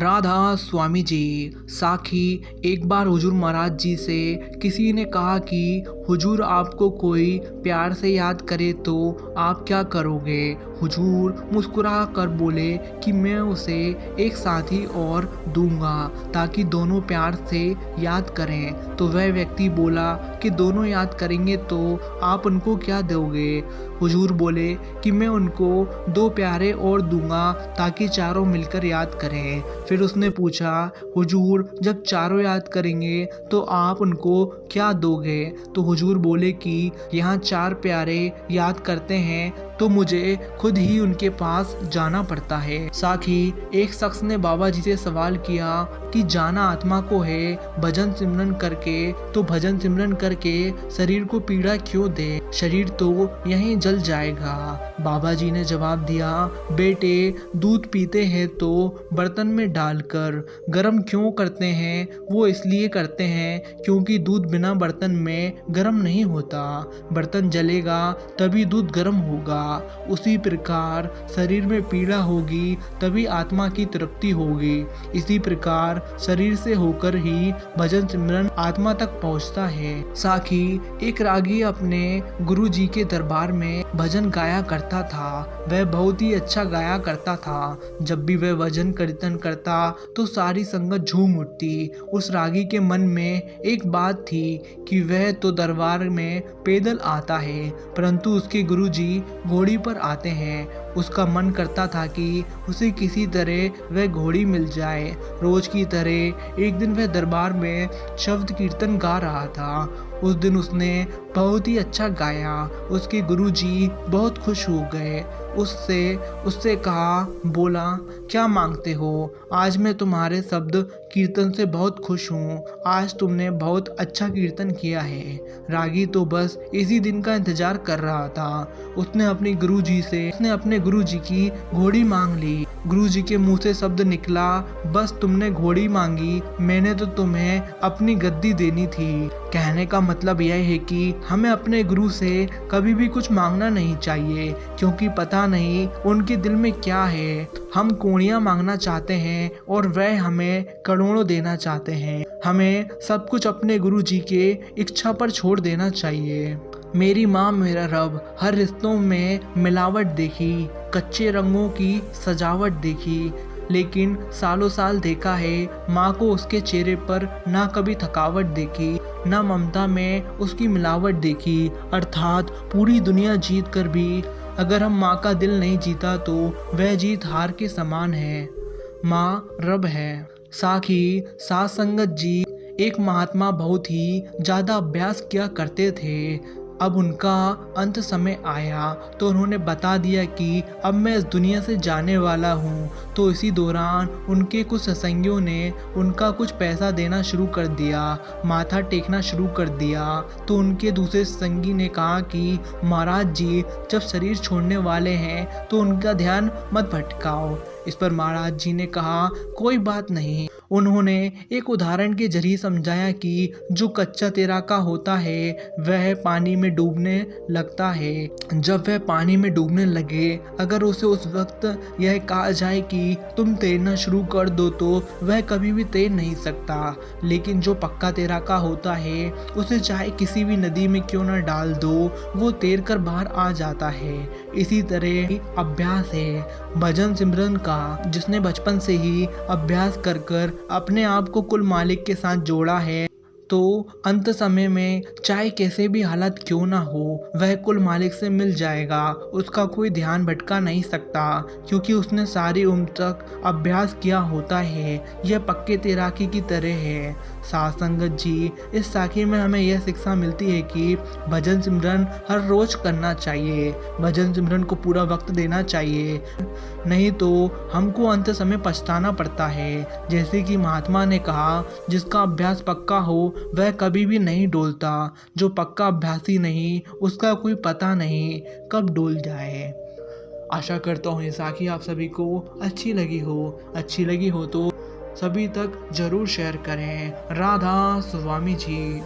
राधा स्वामी जी। साखी, एक बार हुजूर महाराज जी से किसी ने कहा कि हुजूर आपको कोई प्यार से याद करे तो आप क्या करोगे। हुजूर मुस्कुरा कर बोले कि मैं उसे एक साथी और दूंगा ताकि दोनों प्यार से याद करें। तो वह व्यक्ति बोला कि दोनों याद करेंगे तो आप उनको क्या दोगे। हुजूर बोले कि मैं उनको दो प्यारे और दूंगा ताकि चारों मिलकर याद करें। फिर उसने पूछा, हुजूर जब चारों याद करेंगे तो आप उनको क्या दोगे। तो हुजूर बोले कि यहाँ चार प्यारे याद करते हैं तो मुझे खुद ही उनके पास जाना पड़ता है। साखी, एक शख्स ने बाबा जी से सवाल किया कि जाना आत्मा को है भजन सिमरन करके, तो भजन सिमरन करके शरीर को पीड़ा क्यों दे, शरीर तो यहीं जल जाएगा। बाबा जी ने जवाब दिया, बेटे दूध पीते हैं तो बर्तन में डालकर गर्म क्यों करते हैं, वो इसलिए करते हैं क्योंकि दूध बिना बर्तन में गर्म नहीं होता, बर्तन जलेगा तभी दूध गर्म होगा। उसी प्रकार शरीर में पीड़ा होगी तभी आत्मा की तृप्ति होगी। इसी प्रकार शरीर से होकर ही भजन सिमरन आत्मा तक पहुंचता है। साखी, एक रागी अपने गुरु जी के दरबार में भजन गाया करता था। वह बहुत ही अच्छा गाया करता था। जब भी वह भजन कीर्तन करता तो सारी संगत झूम उठती। उस रागी के मन में एक बात थी कि वह तो दरबार में पैदल आता है परंतु उसके गुरु जी घोड़ी पर आते हैं। उसका मन करता था कि उसे किसी तरह वह घोड़ी मिल जाए। रोज की तरह एक दिन वह दरबार में शब्द कीर्तन गा रहा था। उस दिन उसने बहुत ही अच्छा गाया। उसके गुरुजी बहुत खुश हो गए। उससे कहा, बोला, क्या मांगते हो। आज मैं तुम्हारे शब्द कीर्तन से बहुत खुश हूँ। आज तुमने बहुत अच्छा कीर्तन किया है। रागी तो बस इसी दिन का इंतजार कर रहा था। उसने अपने गुरुजी की घोड़ी मांग ली। गुरुजी के मुंह से शब्द निकला, बस तुमने घोड़ी मांगी, मैंने तो तुम्हें अपनी गद्दी देनी थी। कहने का मतलब यह है कि हमें अपने गुरु से कभी भी कुछ मांगना नहीं चाहिए क्योंकि पता नहीं उनके दिल में क्या है। हम कोड़ियाँ मांगना चाहते हैं और वह हमें करोड़ों देना चाहते हैं। हमें सब कुछ अपने गुरु जी के इच्छा पर छोड़ देना चाहिए। मेरी माँ मेरा रब, हर रिश्तों में मिलावट देखी, कच्चे रंगों की सजावट देखी, लेकिन सालों साल देखा है माँ को उसके चेहरे पर ना कभी थकावट देखी, ना ममता में उसकी मिलावट देखी। अर्थात पूरी दुनिया जीत कर भी अगर हम माँ का दिल नहीं जीता तो वह जीत हार के समान है। माँ रब है। साखी, सात संगत जी एक महात्मा बहुत ही ज़्यादा अभ्यास किया करते थे। अब उनका अंत समय आया तो उन्होंने बता दिया कि अब मैं इस दुनिया से जाने वाला हूँ। तो इसी दौरान उनके कुछ सत्संगियों ने उनका कुछ पैसा देना शुरू कर दिया, माथा टेकना शुरू कर दिया। तो उनके दूसरे सत्संगी ने कहा कि महाराज जी जब शरीर छोड़ने वाले हैं तो उनका ध्यान मत भटकाओ। इस पर महाराज जी ने कहा, कोई बात नहीं। उन्होंने एक उदाहरण के जरिए समझाया कि जो कच्चा तेराका होता है वह पानी में डूबने लगता है। जब वह पानी में डूबने लगे, अगर उसे उस वक्त यह कहा जाए कि तुम तैरना शुरू कर दो तो वह कभी भी तैर नहीं सकता। लेकिन जो पक्का तेराका होता है उसे चाहे किसी भी नदी में क्यों न डाल दो, वो तैर कर बाहर आ जाता है। इसी तरह अभ्यास है भजन सिमरन का। जिसने बचपन से ही अभ्यास कर कर अपने आप को कुल मालिक के साथ जोड़ा है तो अंत समय में चाहे कैसे भी हालत क्यों ना हो वह कुल मालिक से मिल जाएगा। उसका कोई ध्यान भटका नहीं सकता क्योंकि उसने सारी उम्र तक अभ्यास किया होता है। यह पक्के तैराकी की तरह है। साथ संगत जी, इस साखी में हमें यह शिक्षा मिलती है कि भजन सिमरन हर रोज करना चाहिए। भजन सिमरन को पूरा वक्त देना चाहिए, नहीं तो हमको अंत समय पछताना पड़ता है। जैसे कि महात्मा ने कहा, जिसका अभ्यास पक्का हो वह कभी भी नहीं डोलता। जो पक्का अभ्यासी नहीं उसका कोई पता नहीं कब डोल जाए। आशा करता हूँ ये साखी आप सभी को अच्छी लगी हो तो सभी तक जरूर शेयर करें। राधा स्वामी जी।